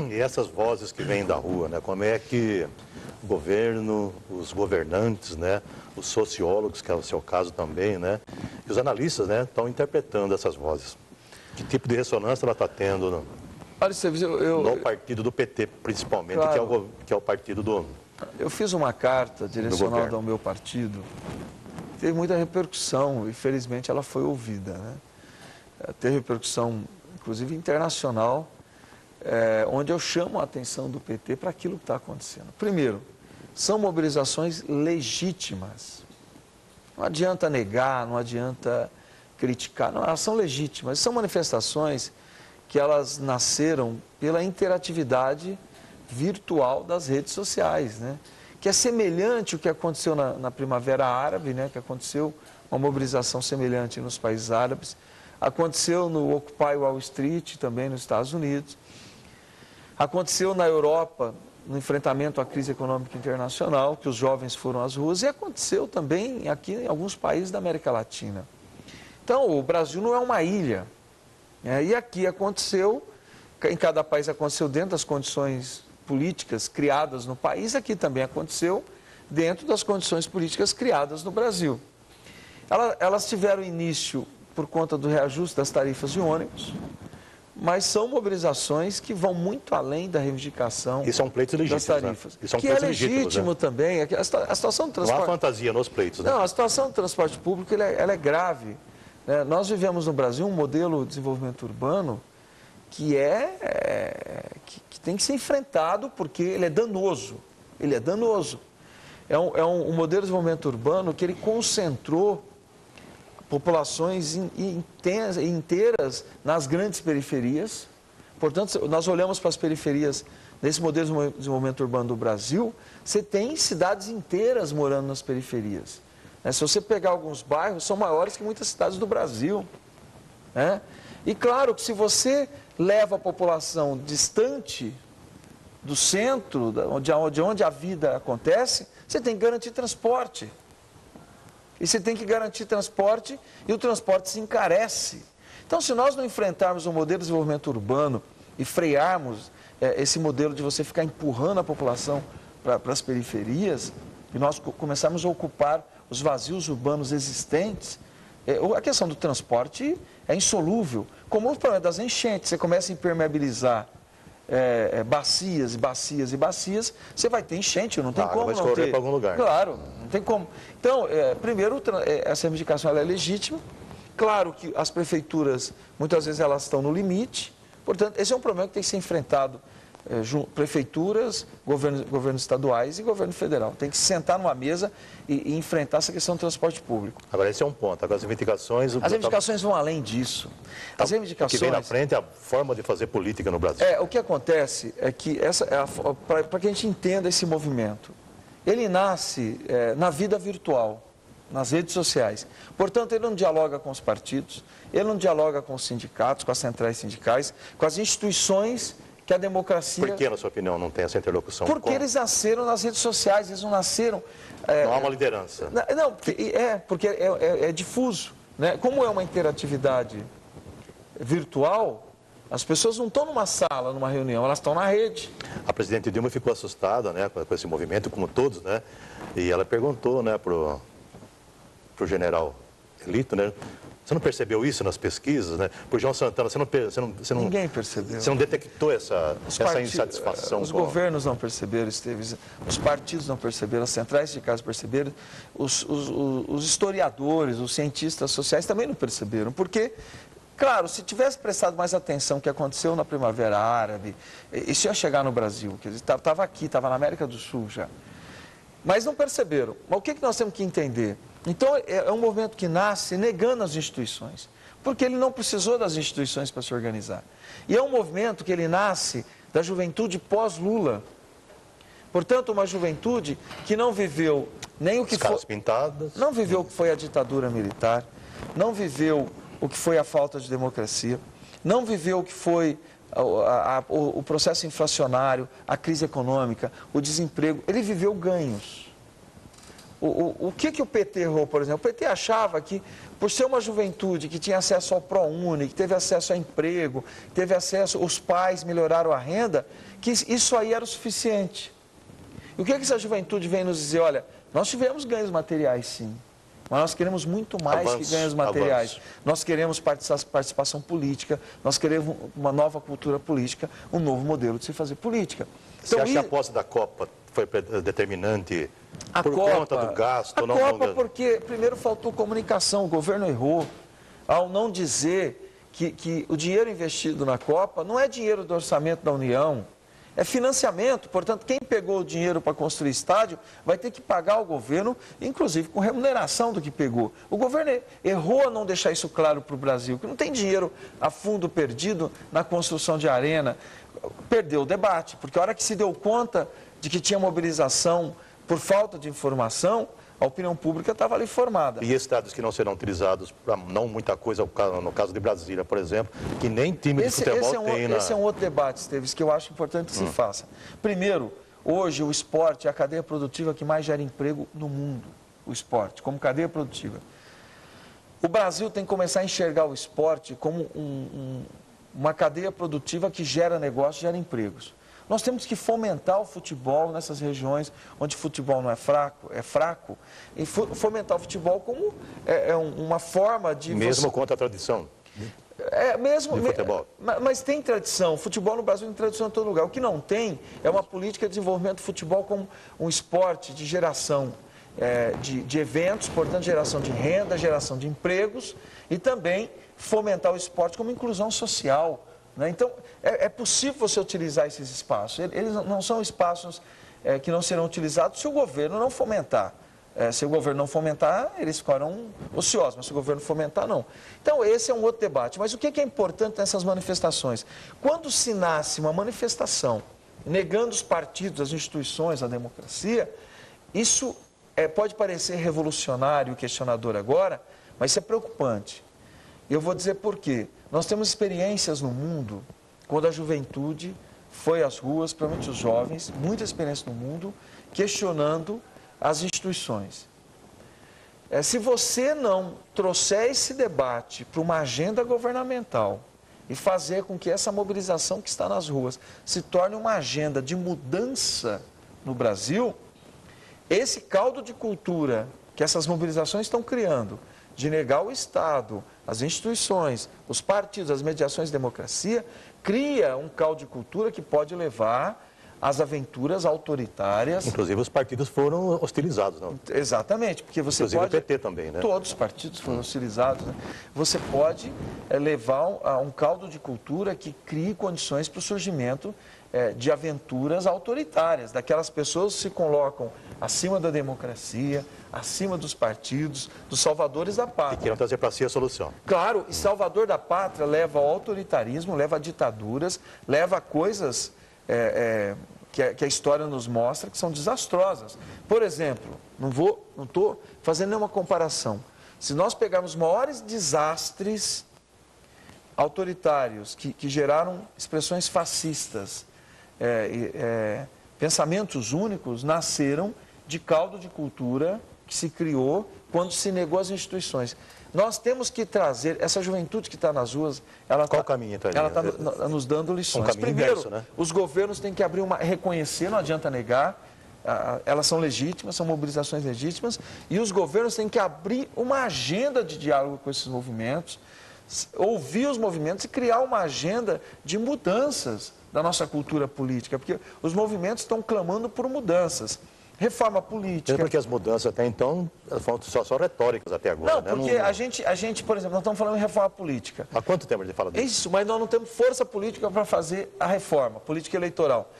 E essas vozes que vêm da rua, né? Como é que o governo, os governantes, né? Os sociólogos, que é o seu caso também, né? E os analistas, né? Estão interpretando essas vozes. Que tipo de ressonância ela está tendo no partido do PT, principalmente, claro, que é o partido do... Eu fiz uma carta direcionada ao meu partido, teve muita repercussão e felizmente ela foi ouvida, né? Teve repercussão, inclusive internacional, onde eu chamo a atenção do PT para aquilo que está acontecendo. Primeiro, são mobilizações legítimas. Não adianta negar, não adianta criticar, não, elas são legítimas. São manifestações que elas nasceram pela interatividade virtual das redes sociais, né? Que é semelhante ao que aconteceu na Primavera Árabe, né? Que aconteceu uma mobilização semelhante nos países árabes, aconteceu no Occupy Wall Street, também nos Estados Unidos, aconteceu na Europa, no enfrentamento à crise econômica internacional, que os jovens foram às ruas, e aconteceu também aqui em alguns países da América Latina. Então, o Brasil não é uma ilha, né? E aqui aconteceu, em cada país aconteceu dentro das condições políticas criadas no país, aqui também aconteceu dentro das condições políticas criadas no Brasil. Elas tiveram início por conta do reajuste das tarifas de ônibus, mas são mobilizações que vão muito além da reivindicação das tarifas. Né? Que é legítimo, né? Também. A situação do transporte... Não há fantasia nos pleitos, né? Não, a situação do transporte público ela é grave, né? Nós vivemos no Brasil um modelo de desenvolvimento urbano que tem que ser enfrentado porque ele é danoso. Ele é danoso. É um modelo de desenvolvimento urbano que ele concentrou populações inteiras nas grandes periferias. Portanto, nós olhamos para as periferias desse modelo de desenvolvimento urbano do Brasil, você tem cidades inteiras morando nas periferias. Se você pegar alguns bairros, são maiores que muitas cidades do Brasil, né? E claro que se você leva a população distante do centro, de onde a vida acontece, você tem que garantir transporte. E você tem que garantir transporte e o transporte se encarece. Então, se nós não enfrentarmos o modelo de desenvolvimento urbano e frearmos esse modelo de você ficar empurrando a população para as periferias, e nós começarmos a ocupar os vazios urbanos existentes, a questão do transporte é insolúvel. Como o problema das enchentes, você começa a impermeabilizar bacias e bacias e bacias, você vai ter enchente, não tem como vai não escorrer ter. Para algum lugar. Claro, não tem como. Então, primeiro, essa reivindicação ela é legítima. Claro que as prefeituras, muitas vezes, elas estão no limite. Portanto, esse é um problema que tem que ser enfrentado prefeituras, governos estaduais e governo federal. Tem que se sentar numa mesa e enfrentar essa questão do transporte público. Agora, esse é um ponto. Agora, as reivindicações... As reivindicações vão além disso. As reivindicações... O que vem na frente é a forma de fazer política no Brasil. O que acontece é que, para que a gente entenda esse movimento, ele nasce na vida virtual, nas redes sociais. Portanto, ele não dialoga com os partidos, ele não dialoga com os sindicatos, com as centrais sindicais, com as instituições que a democracia... Por que, na sua opinião, não tem essa interlocução? Porque eles nasceram nas redes sociais, eles não nasceram... Não há uma liderança. Não, porque é difuso, né? Como é uma interatividade virtual, as pessoas não estão numa sala, numa reunião, elas estão na rede. A presidente Dilma ficou assustada, né, com esse movimento, como todos, né? E ela perguntou, né, pro general Elito, né? Você não percebeu isso nas pesquisas, né? Por João Santana, Ninguém percebeu. Você não detectou essa insatisfação? Os governos não perceberam, Esteves, os partidos não perceberam, as centrais sindicais perceberam, os historiadores, os cientistas sociais também não perceberam, porque, claro, se tivesse prestado mais atenção no que aconteceu na Primavera Árabe, isso ia chegar no Brasil, quer dizer, estava aqui, estava na América do Sul já. Mas não perceberam. Mas o que nós temos que entender? Então, é um movimento que nasce negando as instituições, porque ele não precisou das instituições para se organizar. E é um movimento que ele nasce da juventude pós-Lula. Portanto, uma juventude que não viveu nem o que foi... pintadas. Não viveu o que foi a ditadura militar, não viveu o que foi a falta de democracia, não viveu o que foi o processo inflacionário, a crise econômica, o desemprego. Ele viveu ganhos. O que o PT errou, por exemplo? O PT achava que, por ser uma juventude que tinha acesso ao ProUni, que teve acesso a emprego, teve acesso, os pais melhoraram a renda, que isso aí era o suficiente. E o que essa juventude vem nos dizer? Olha, nós tivemos ganhos materiais, sim, mas nós queremos muito mais que ganhos materiais. Nós queremos participação política, nós queremos uma nova cultura política, um novo modelo de se fazer política. Então, você acha que a posse da Copa foi determinante por conta do gasto? A Copa porque, primeiro, faltou comunicação, o governo errou ao não dizer que o dinheiro investido na Copa não é dinheiro do orçamento da União, é financiamento. Portanto, quem pegou o dinheiro para construir estádio vai ter que pagar ao governo, inclusive com remuneração do que pegou. O governo errou a não deixar isso claro para o Brasil, que não tem dinheiro a fundo perdido na construção de arena. Perdeu o debate, porque a hora que se deu conta de que tinha mobilização por falta de informação, a opinião pública estava ali formada. E estádios que não serão utilizados para não muita coisa, no caso de Brasília, por exemplo, que nem time de futebol tem. Esse é um outro debate, Esteves, que eu acho importante que se faça. Primeiro, hoje o esporte é a cadeia produtiva que mais gera emprego no mundo. O esporte, como cadeia produtiva. O Brasil tem que começar a enxergar o esporte como uma cadeia produtiva que gera negócios, gera empregos. Nós temos que fomentar o futebol nessas regiões onde o futebol não é fraco, e fomentar o futebol como uma forma de... Mesmo contra a tradição. Mesmo, de futebol. Mas tem tradição. O futebol no Brasil tem tradição em todo lugar. O que não tem é uma política de desenvolvimento do futebol como um esporte de geração de eventos, portanto, geração de renda, geração de empregos e também fomentar o esporte como inclusão social. Então, é possível você utilizar esses espaços. Eles não são espaços que não serão utilizados se o governo não fomentar. Se o governo não fomentar, eles ficarão ociosos, mas se o governo fomentar, não. Então, esse é um outro debate. Mas o que é importante nessas manifestações? Quando se nasce uma manifestação negando os partidos, as instituições, a democracia, isso pode parecer revolucionário e questionador agora, mas isso é preocupante. Eu vou dizer por quê. Nós temos experiências no mundo, quando a juventude foi às ruas, principalmente os jovens, muita experiência no mundo, questionando as instituições. Se você não trouxer esse debate para uma agenda governamental e fazer com que essa mobilização que está nas ruas se torne uma agenda de mudança no Brasil, esse caldo de cultura que essas mobilizações estão criando, de negar o Estado, as instituições, os partidos, as mediações de democracia, cria um caldo de cultura que pode levar às aventuras autoritárias. Inclusive os partidos foram hostilizados, não? Exatamente, porque você inclusive pode... o PT também, né? Todos os partidos foram hostilizados, né? Você pode levar a um caldo de cultura que crie condições para o surgimento de aventuras autoritárias, daquelas pessoas que se colocam acima da democracia, acima dos partidos, dos salvadores da pátria. E queiram trazer para si a solução. Claro, e salvador da pátria leva ao autoritarismo, leva a ditaduras, leva a coisas que a história nos mostra que são desastrosas. Por exemplo, não estou fazendo nenhuma comparação. Se nós pegarmos os maiores desastres autoritários que geraram expressões fascistas, pensamentos únicos, nasceram de caldo de cultura que se criou quando se negou as instituições. Nós temos que trazer, essa juventude que está nas ruas, ela está nos dando lições. Primeiro, inverso, né? Os governos têm que abrir reconhecer, não adianta negar, elas são legítimas, são mobilizações legítimas, e os governos têm que abrir uma agenda de diálogo com esses movimentos, ouvir os movimentos e criar uma agenda de mudanças da nossa cultura política, porque os movimentos estão clamando por mudanças. Reforma política. Porque as mudanças até então foram só retóricas até agora. Não, porque a gente, por exemplo, nós estamos falando em reforma política. Há quanto tempo a gente fala disso? Isso, mas nós não temos força política para fazer a reforma, política eleitoral.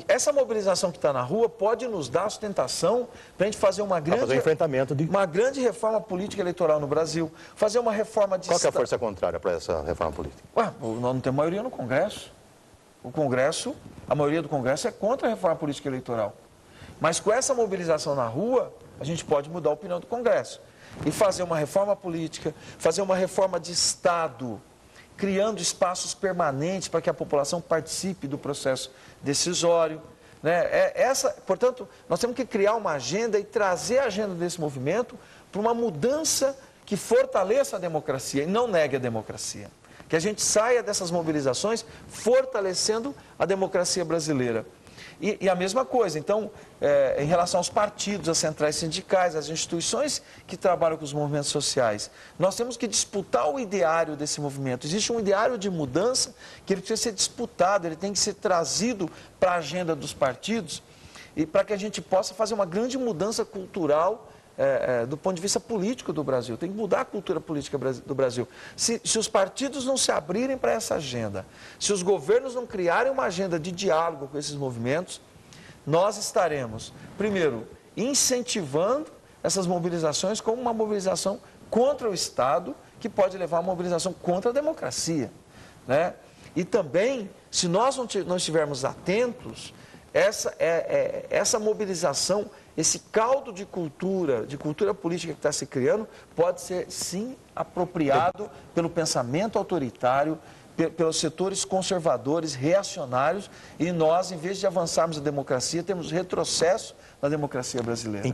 Essa mobilização que está na rua pode nos dar sustentação para a gente fazer uma grande reforma política eleitoral no Brasil, fazer uma reforma de... Qual que é a força contrária para essa reforma política? Nós não temos maioria no Congresso. A maioria do Congresso é contra a reforma política eleitoral. Mas com essa mobilização na rua, a gente pode mudar a opinião do Congresso. E fazer uma reforma política, fazer uma reforma de Estado, criando espaços permanentes para que a população participe do processo decisório, né? Portanto, nós temos que criar uma agenda e trazer a agenda desse movimento para uma mudança que fortaleça a democracia e não negue a democracia. Que a gente saia dessas mobilizações fortalecendo a democracia brasileira. E a mesma coisa, então, em relação aos partidos, às centrais sindicais, às instituições que trabalham com os movimentos sociais, nós temos que disputar o ideário desse movimento. Existe um ideário de mudança que ele precisa ser disputado, ele tem que ser trazido para a agenda dos partidos e para que a gente possa fazer uma grande mudança cultural do ponto de vista político do Brasil. Tem que mudar a cultura política do Brasil. Se os partidos não se abrirem para essa agenda, se os governos não criarem uma agenda de diálogo com esses movimentos, nós estaremos, primeiro, incentivando essas mobilizações como uma mobilização contra o Estado, que pode levar a uma mobilização contra a democracia, né? E também, se nós não estivermos atentos, essa mobilização, esse caldo de cultura política que está se criando, pode ser, sim, apropriado pelo pensamento autoritário, pelos setores conservadores, reacionários, e nós, em vez de avançarmos a democracia, temos retrocesso na democracia brasileira.